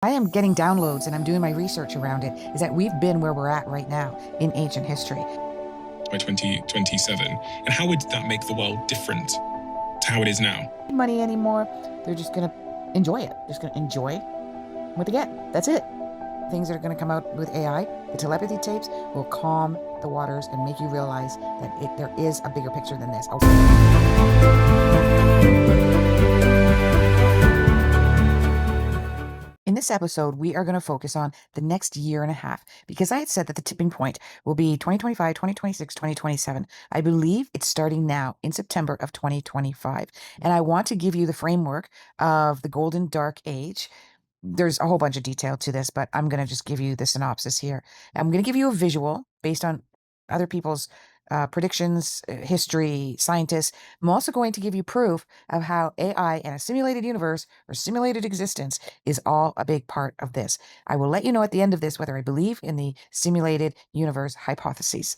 I am getting downloads and I'm doing my research around it, is that we've been where we're at right now in ancient history. By 2027. And how would that make the world different to how it is now? Money anymore. They're just going to enjoy it. They're just going to enjoy what they get. That's it. Things that are going to come out with AI, the telepathy tapes, will calm the waters and make you realize that there is a bigger picture than this. In this episode, we are going to focus on the next year and a half, because I had said that the tipping point will be 2025, 2026, 2027. I believe it's starting now in September of 2025. And I want to give you the framework of the Golden Dark Age. There's a whole bunch of detail to this, but I'm going to just give you the synopsis here. I'm going to give you a visual based on other people's predictions, history, scientists. I'm also going to give you proof of how AI and a simulated universe or simulated existence is all a big part of this. I will let you know at the end of this whether I believe in the simulated universe hypotheses.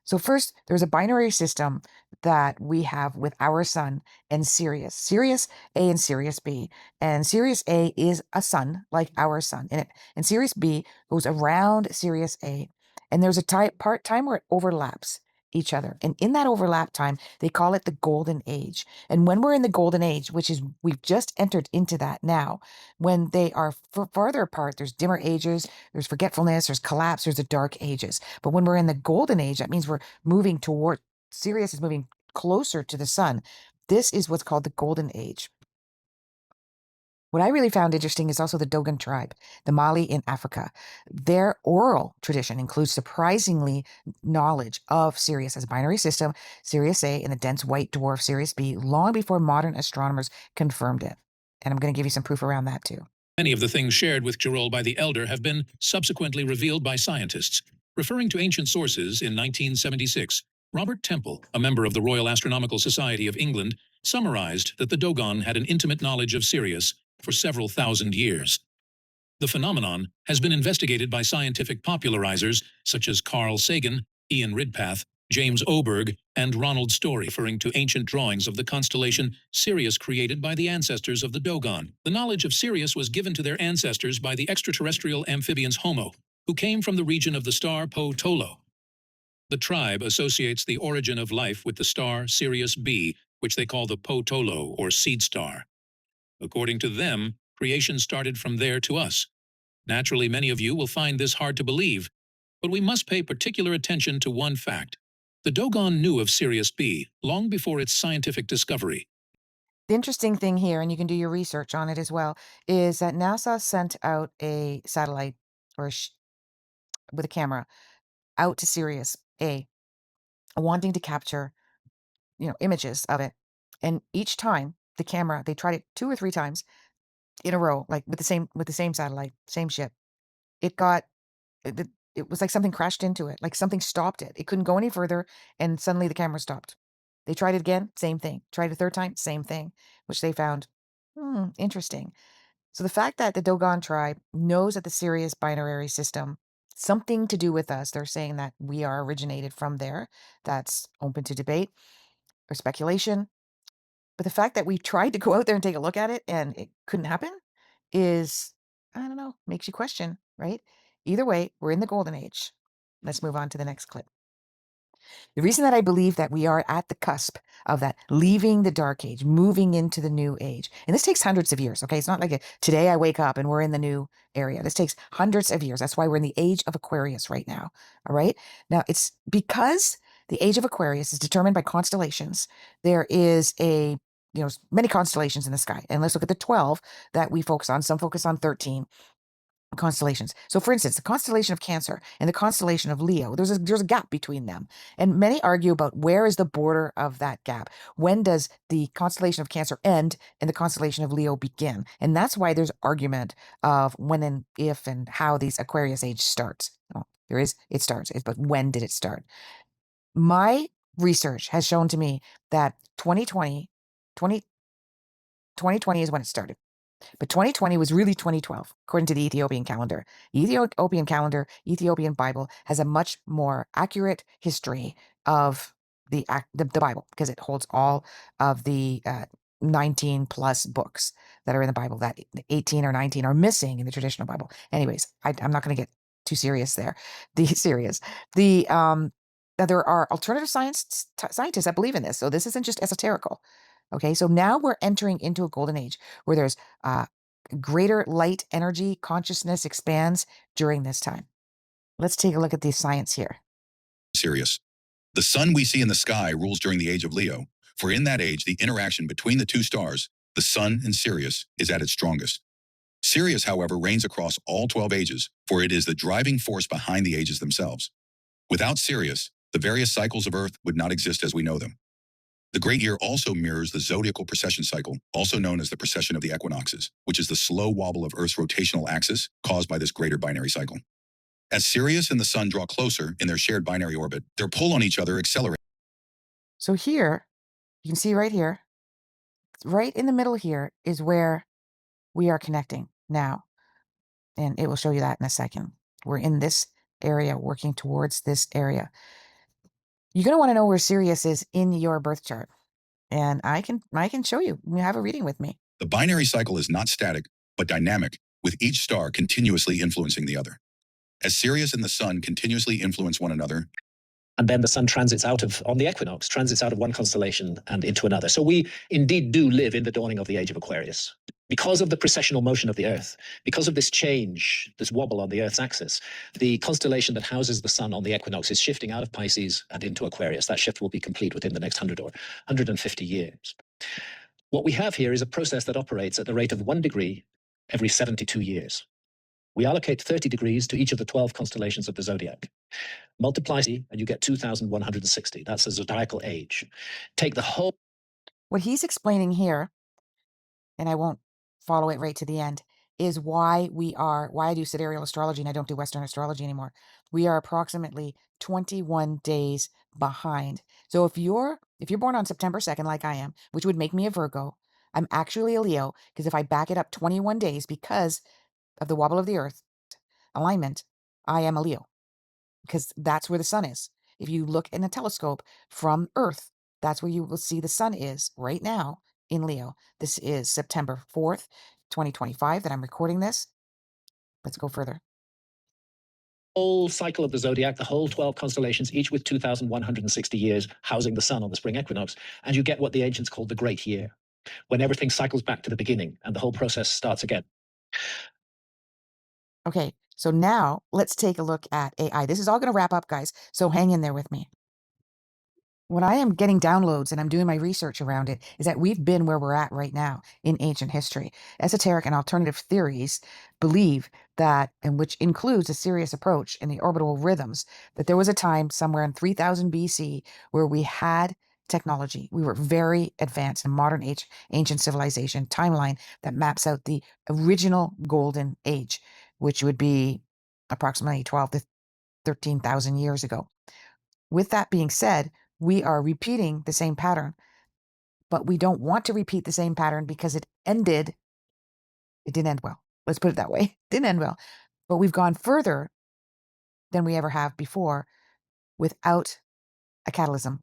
So first, there's a binary system that we have with our sun and Sirius. Sirius A and Sirius B. And Sirius A is a sun, like our sun in it. And Sirius B goes around Sirius A. And there's a time where it overlaps each other. And in that overlap time, they call it the Golden Age. And when we're in the Golden Age, which is, we've just entered into that now, when they are farther apart, there's dimmer ages, there's forgetfulness, there's collapse, there's the dark ages. But when we're in the Golden Age, that means we're moving toward, Sirius is moving closer to the sun. This is what's called the Golden Age. What I really found interesting is also the Dogon tribe, the Mali in Africa. Their oral tradition includes surprisingly knowledge of Sirius as a binary system, Sirius A and the dense white dwarf Sirius B, long before modern astronomers confirmed it. And I'm going to give you some proof around that too. Many of the things shared with Gerol by the Elder have been subsequently revealed by scientists. Referring to ancient sources in 1976, Robert Temple, a member of the Royal Astronomical Society of England, summarized that the Dogon had an intimate knowledge of Sirius for several thousand years. The phenomenon has been investigated by scientific popularizers such as Carl Sagan, Ian Ridpath, James Oberg, and Ronald Story, referring to ancient drawings of the constellation Sirius created by the ancestors of the Dogon. The knowledge of Sirius was given to their ancestors by the extraterrestrial amphibians Homo, who came from the region of the star Po-Tolo. The tribe associates the origin of life with the star Sirius B, which they call the Po-Tolo, or seed star. According to them, creation started from there to us. Naturally, many of you will find this hard to believe, but we must pay particular attention to one fact. The Dogon knew of Sirius B long before its scientific discovery. The interesting thing here, and you can do your research on it as well, is that NASA sent out a satellite or with a camera out to Sirius A, wanting to capture, images of it. And each time the camera, they tried it 2 or 3 times in a row, like with the same satellite, same ship. It got it was like something crashed into it, like something stopped it. It couldn't go any further, and suddenly the camera stopped. They tried it again, same thing. Tried a third time, same thing, which they found interesting. So the fact that the Dogon tribe knows that the Sirius binary system, something to do with us, they're saying that we are originated from there. That's open to debate or speculation. But the fact that we tried to go out there and take a look at it and it couldn't happen is, I don't know, makes you question, right? Either way, we're in the Golden Age. Let's move on to the next clip. The reason that I believe that we are at the cusp of that, leaving the Dark Age, moving into the New Age, and this takes hundreds of years, okay? It's not like today I wake up and we're in the new area. This takes hundreds of years. That's why we're in the Age of Aquarius right now, all right? Now, it's because the Age of Aquarius is determined by constellations. There is many constellations in the sky. And let's look at the 12 that we focus on. Some focus on 13 constellations. So for instance, the constellation of Cancer and the constellation of Leo, there's a gap between them. And many argue about where is the border of that gap? When does the constellation of Cancer end and the constellation of Leo begin? And that's why there's argument of when and if and how these Aquarius age starts. Oh, it starts, but when did it start? My research has shown to me that 2020 is when it started. But 2020 was really 2012, according to the Ethiopian calendar. Ethiopian calendar, Ethiopian Bible, has a much more accurate history of the Bible, because it holds all of the 19 plus books. that are in the Bible, that 18 or 19 are missing in the traditional Bible. Anyways, I'm not going to get too serious there. There are alternative scientists that believe in this. So this isn't just esoterical. Okay, so now we're entering into a golden age where there's greater light energy, consciousness expands during this time. Let's take a look at the science here. Sirius. The sun we see in the sky rules during the age of Leo, for in that age the interaction between the two stars, the sun and Sirius, is at its strongest. Sirius, however, reigns across all 12 ages, for it is the driving force behind the ages themselves. Without Sirius, the various cycles of Earth would not exist as we know them. The great year also mirrors the zodiacal precession cycle, also known as the precession of the equinoxes, which is the slow wobble of Earth's rotational axis caused by this greater binary cycle. As Sirius and the sun draw closer in their shared binary orbit, their pull on each other accelerates. So here, you can see right here, right in the middle here is where we are connecting now. And it will show you that in a second. We're in this area, working towards this area. You're going to want to know where Sirius is in your birth chart. And I can show you. You have a reading with me. The binary cycle is not static, but dynamic, with each star continuously influencing the other. As Sirius and the sun continuously influence one another, and then the sun transits on the equinox, transits out of one constellation and into another. So we indeed do live in the dawning of the Age of Aquarius. Because of the precessional motion of the Earth, because of this change, this wobble on the Earth's axis, the constellation that houses the sun on the equinox is shifting out of Pisces and into Aquarius. That shift will be complete within the next 100 or 150 years. What we have here is a process that operates at the rate of 1 degree every 72 years. We allocate 30 degrees to each of the 12 constellations of the zodiac. Multiply and you get 2,160. That's a zodiacal age. Take the whole. What he's explaining here, and I won't follow it right to the end, is why I do Sidereal astrology and I don't do Western astrology anymore. We are approximately 21 days behind. So if you're born on September 2nd, like I am, which would make me a Virgo, I'm actually a Leo, because if I back it up 21 days because of the wobble of the Earth alignment, I am a Leo, because that's where the sun is. If you look in a telescope from Earth, that's where you will see the sun is right now in Leo. This is September 4th, 2025 that I'm recording this. Let's go further. Whole cycle of the zodiac, the whole 12 constellations, each with 2,160 years housing the sun on the spring equinox, and you get what the ancients called the great year, when everything cycles back to the beginning and the whole process starts again. Okay, so now let's take a look at AI. This is all going to wrap up, guys, so hang in there with me. When I am getting downloads and I'm doing my research around it, is that we've been where we're at right now in ancient history. Esoteric and alternative theories believe that, and which includes a serious approach in the orbital rhythms, that there was a time somewhere in 3000 BC where we had technology. We were very advanced in modern age, ancient civilization timeline that maps out the original golden age, which would be approximately 12 to 13,000 years ago. With that being said, we are repeating the same pattern, but we don't want to repeat the same pattern because it didn't end well. Let's put it that way. It didn't end well, but we've gone further than we ever have before without a catalysm.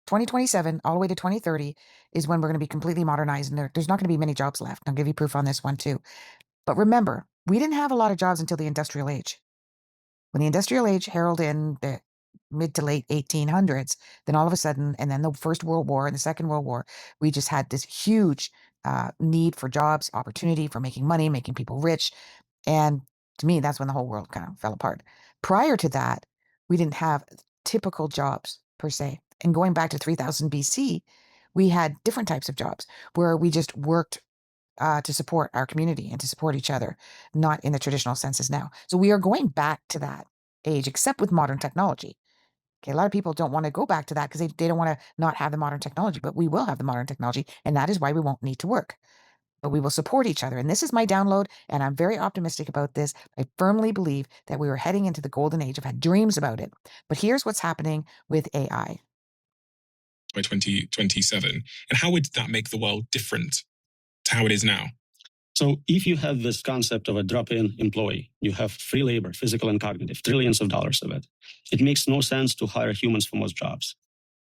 2027 all the way to 2030 is when we're going to be completely modernized, and there's not going to be many jobs left. I'll give you proof on this one too. But remember, we didn't have a lot of jobs until the industrial age. When the industrial age heralded in the mid to late 1800s, then all of a sudden, and then the First World War and the Second World War, we just had this huge need for jobs, opportunity for making money, making people rich. And to me, that's when the whole world kind of fell apart. Prior to that, we didn't have typical jobs per se. And going back to 3000 BC, we had different types of jobs where we just worked to support our community and to support each other, not in the traditional senses now. So we are going back to that age, except with modern technology. Okay, a lot of people don't want to go back to that because they don't want to not have the modern technology, but we will have the modern technology, and that is why we won't need to work. But we will support each other. And this is my download, and I'm very optimistic about this. I firmly believe that we are heading into the golden age. I've had dreams about it. But here's what's happening with AI. By 2027. And how would that make the world different to how it is now? So if you have this concept of a drop-in employee, you have free labor, physical and cognitive, trillions of dollars of it. It makes no sense to hire humans for most jobs.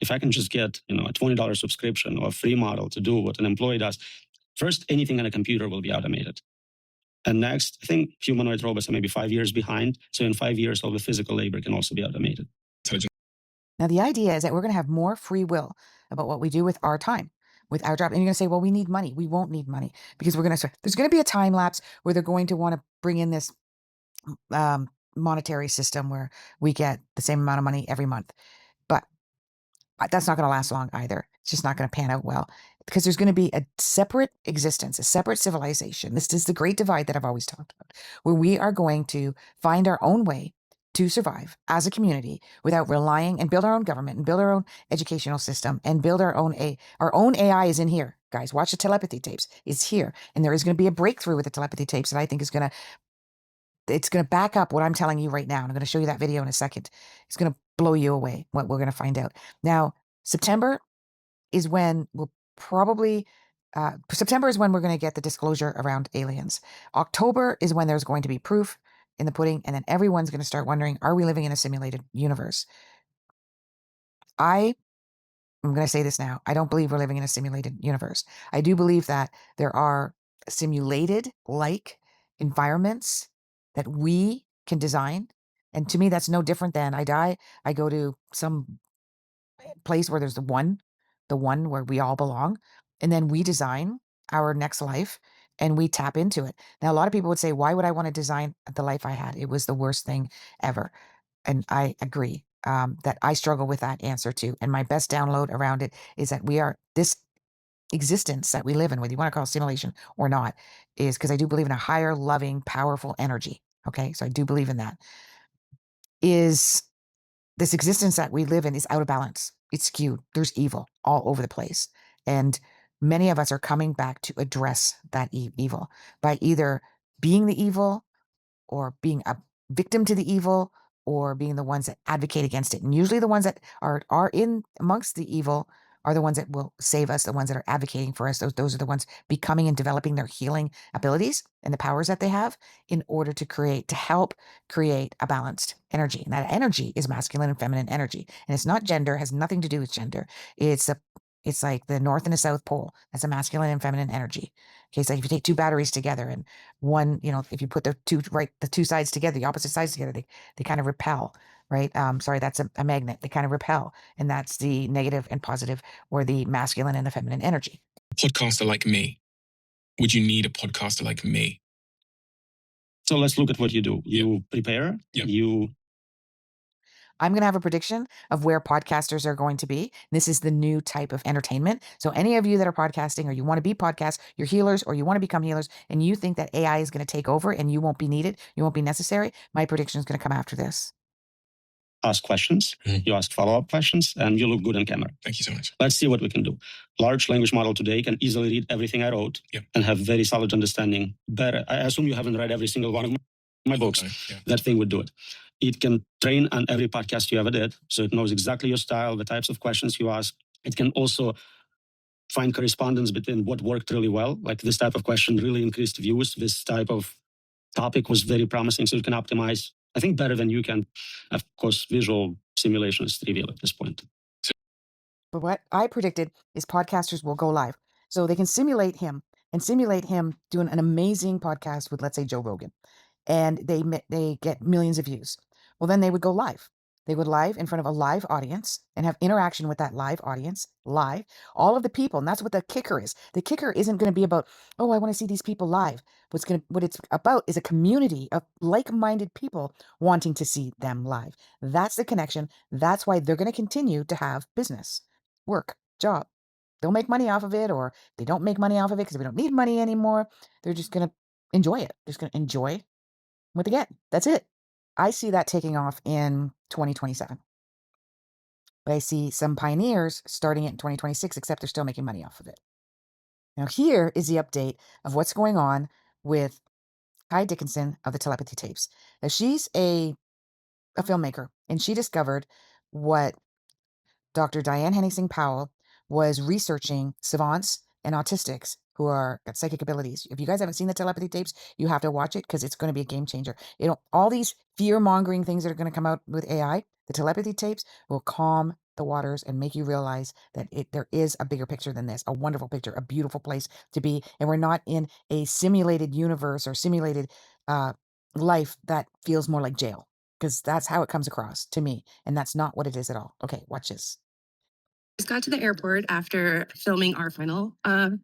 If I can just get, a $20 subscription or a free model to do what an employee does, First, anything in a computer will be automated. And next, I think humanoid robots are maybe 5 years behind. So in 5 years, all the physical labor can also be automated. Now, the idea is that we're going to have more free will about what we do with our time, with our job. And you're going to say, well, we need money. We won't need money because there's going to be a time lapse where they're going to want to bring in this monetary system where we get the same amount of money every month. But that's not going to last long either. It's just not going to pan out well because there's going to be a separate existence, a separate civilization. This is the great divide that I've always talked about, where we are going to find our own way to survive as a community without relying and build our own government and build our own educational system and build our own AI is in here. Guys, watch the telepathy tapes. It's here. And there is going to be a breakthrough with the telepathy tapes that I think is going to back up what I'm telling you right now. And I'm going to show you that video in a second. It's going to blow you away what we're going to find out. Now, September is when we'll probably, September is when we're going to get the disclosure around aliens. October is when there's going to be proof in the pudding. And then everyone's going to start wondering, are we living in a simulated universe? I'm going to say this now. I don't believe we're living in a simulated universe. I do believe that there are simulated like environments that we can design. And to me, that's no different than I die. I go to some place where there's the one where we all belong. And then we design our next life and we tap into it. Now, a lot of people would say, why would I want to design the life I had? It was the worst thing ever. And I agree that I struggle with that answer too. And my best download around it is that we are this existence that we live in, whether you want to call it simulation or not, is because I do believe in a higher, loving, powerful energy. Okay. So I do believe in that. Is this existence that we live in is out of balance. It's skewed. There's evil all over the place. And many of us are coming back to address that evil by either being the evil or being a victim to the evil or being the ones that advocate against it. And usually the ones that are in amongst the evil are the ones that will save us, the ones that are advocating for us. Those are the ones becoming and developing their healing abilities and the powers that they have in order to help create a balanced energy. And that energy is masculine and feminine energy. And it's not gender, has nothing to do with gender. It's like the North and the South Pole. That's a masculine and feminine energy. Okay, so if you take two batteries together and one, if you put the two sides together, the opposite sides together, they kind of repel, right? Sorry, that's a magnet. They kind of repel. And that's the negative and positive, or the masculine and the feminine energy. Podcaster like me. Would you need a podcaster like me? So let's look at what you do. You prepare, I'm going to have a prediction of where podcasters are going to be. This is the new type of entertainment. So any of you that are podcasting or you want to be podcasts, you're healers or you want to become healers, and you think that AI is going to take over and you won't be needed, you won't be necessary, my prediction is going to come after this. Ask questions, you ask follow-up questions, and you look good on camera. Thank you so much. Let's see what we can do. Large language model today can easily read everything I wrote and have very solid understanding. Better. I assume you haven't read every single one of my books. Okay, That thing would do it. It can train on every podcast you ever did. So it knows exactly your style, the types of questions you ask. It can also find correspondence between what worked really well. Like this type of question really increased views. This type of topic was very promising. So you can optimize, I think, better than you can. Of course, visual simulation is trivial at this point. But what I predicted is podcasters will go live. So they can simulate him doing an amazing podcast with, let's say, Joe Rogan. And they get millions of views. Well, then they would go live. They would live in front of a live audience and have interaction with that live audience, live, all of the people. And that's what the kicker is. The kicker isn't going to be about, oh, I want to see these people live. What it's about is a community of like-minded people wanting to see them live. That's the connection. That's why they're going to continue to have business, work, job. They'll make money off of it, or they don't make money off of it because we don't need money anymore. They're just going to enjoy it. They're just going to enjoy what they get. That's it. I see that taking off in 2027. But I see some pioneers starting it in 2026, except they're still making money off of it. Now, here is the update of what's going on with Kai Dickinson of the telepathy tapes. Now, she's a filmmaker, and she discovered what Dr. Diane Henningsen Powell was researching savants and autistics who got psychic abilities. If you guys haven't seen the telepathy tapes, you have to watch it because it's going to be a game changer. All these fear-mongering things that are going to come out with AI, the telepathy tapes will calm the waters and make you realize that there is a bigger picture than this, a wonderful picture, a beautiful place to be. And we're not in a simulated universe or simulated life that feels more like jail, because that's how it comes across to me. And that's not what it is at all. Okay, watch this. Just got to the airport after filming our final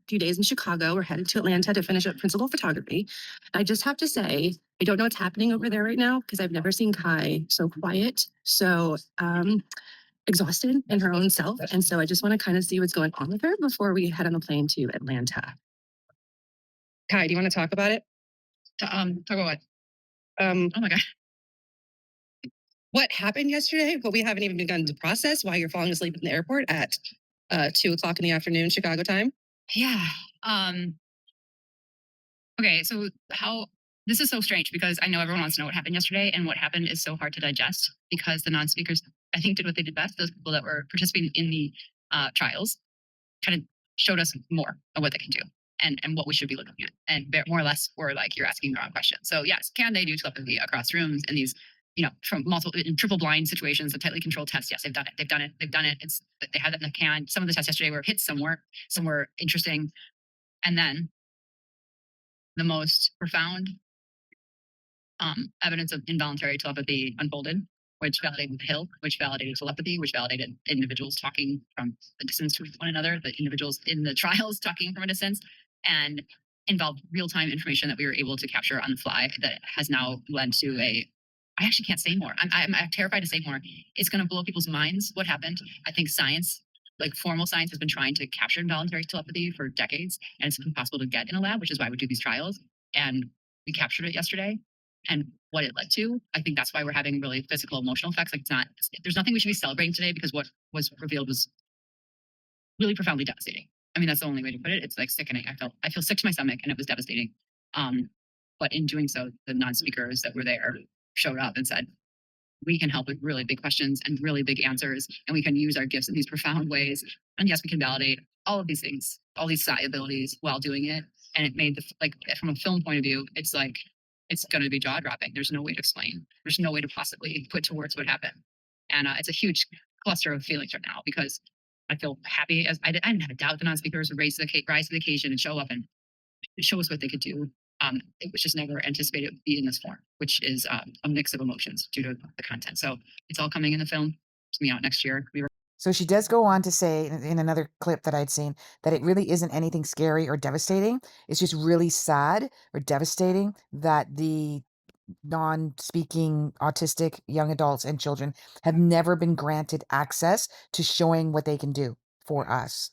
few days in Chicago. We're headed to Atlanta to finish up principal photography. I just have to say, I don't know what's happening over there right now because I've never seen Kai so quiet, so exhausted in her own self. And so I just want to kind of see what's going on with her before we head on a plane to Atlanta. Kai, do you want to talk about it? Talk about what? Oh my God. What happened yesterday? But we haven't even begun to process why you're falling asleep in the airport at 2:00 in the afternoon, Chicago time. Yeah. Okay. So this is so strange because I know everyone wants to know what happened yesterday, and what happened is so hard to digest because the non-speakers, I think, did what they did best. Those people that were participating in the trials kind of showed us more of what they can do and what we should be looking at. And more or less, we're like, you're asking the wrong question. So yes, can they do telepathy across rooms in these, from multiple in triple blind situations, the tightly controlled tests? Yes, they've done it. They've done it. They've done it. They had that in the can. Some of the tests yesterday were hits, some were interesting. And then the most profound evidence of involuntary telepathy unfolded, which validated the hill, which validated telepathy, which validated individuals talking from a distance from one another, the individuals in the trials talking from a distance, and involved real-time information that we were able to capture on the fly that has now led to I actually can't say more. I'm terrified to say more. It's going to blow people's minds what happened. I think science, like formal science, has been trying to capture involuntary telepathy for decades, and it's impossible to get in a lab, which is why we do these trials. And we captured it yesterday. And what it led to, I think that's why we're having really physical, emotional effects. Like there's nothing we should be celebrating today because what was revealed was really profoundly devastating. I mean, that's the only way to put it. It's like sickening. I feel sick to my stomach, and it was devastating. But in doing so, the non-speakers that were there showed up and said, we can help with really big questions and really big answers, and we can use our gifts in these profound ways. And yes, we can validate all of these things, all these psi abilities while doing it. And it made from a film point of view, it's like, it's going to be jaw dropping. There's no way to explain. There's no way to possibly put to words what happened. And it's a huge cluster of feelings right now because I feel happy. As I didn't have a doubt the non-speakers would rise to the occasion and show up and show us what they could do. It was just never anticipated it would be in this form, which is a mix of emotions due to the content. So it's all coming in the film. It's coming out next year. So she does go on to say in another clip that I'd seen that it really isn't anything scary or devastating. It's just really sad or devastating that the non-speaking autistic young adults and children have never been granted access to showing what they can do for us.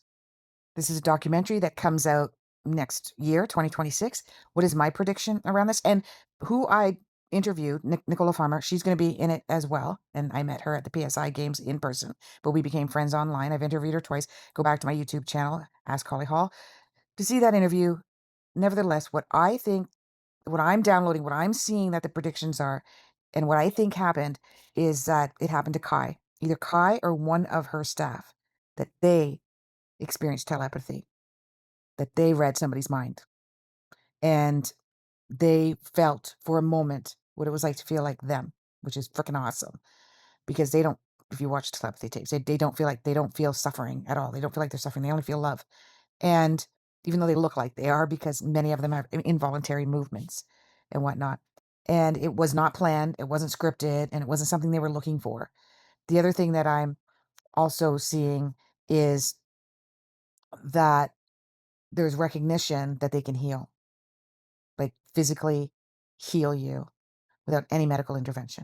This is a documentary that comes out next year, 2026. What is my prediction around this? And who I interviewed, Nicola Farmer, she's going to be in it as well. And I met her at the PSI games in person, but we became friends online. I've interviewed her twice. Go back to my YouTube channel, Askhollyhall, to see that interview. Nevertheless, what I think, what I'm downloading, what I'm seeing that the predictions are, and what I think happened is that it happened to Kai, either Kai or one of her staff, that they experienced telepathy, that they read somebody's mind, and they felt for a moment what it was like to feel like them, which is freaking awesome. Because they don't, if you watch telepathy tapes, they don't feel suffering at all. They don't feel like they're suffering. They only feel love. And even though they look like they are, because many of them have involuntary movements and whatnot. And it was not planned. It wasn't scripted, and it wasn't something they were looking for. The other thing that I'm also seeing is that there's recognition that they can heal, like physically heal you without any medical intervention.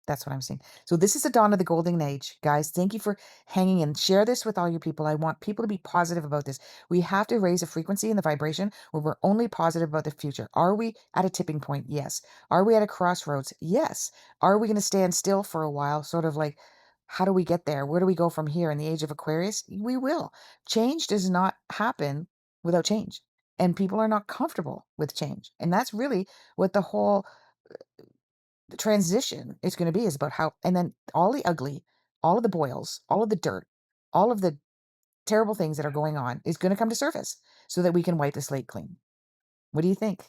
That's what I'm seeing. So this is the dawn of the golden age, guys. Thank you for hanging in. Share this with all your people. I want people to be positive about this. We have to raise the frequency and the vibration where we're only positive about the future. Are we at a tipping point? Yes. Are we at a crossroads? Yes. Are we going to stand still for a while? Sort of like, how do we get there? Where do we go from here in the age of Aquarius? We will. Change does not happen without change. And people are not comfortable with change. And that's really what the whole the transition is going to be, is about how, and then all the ugly, all of the boils, all of the dirt, all of the terrible things that are going on is going to come to surface so that we can wipe the slate clean. What do you think?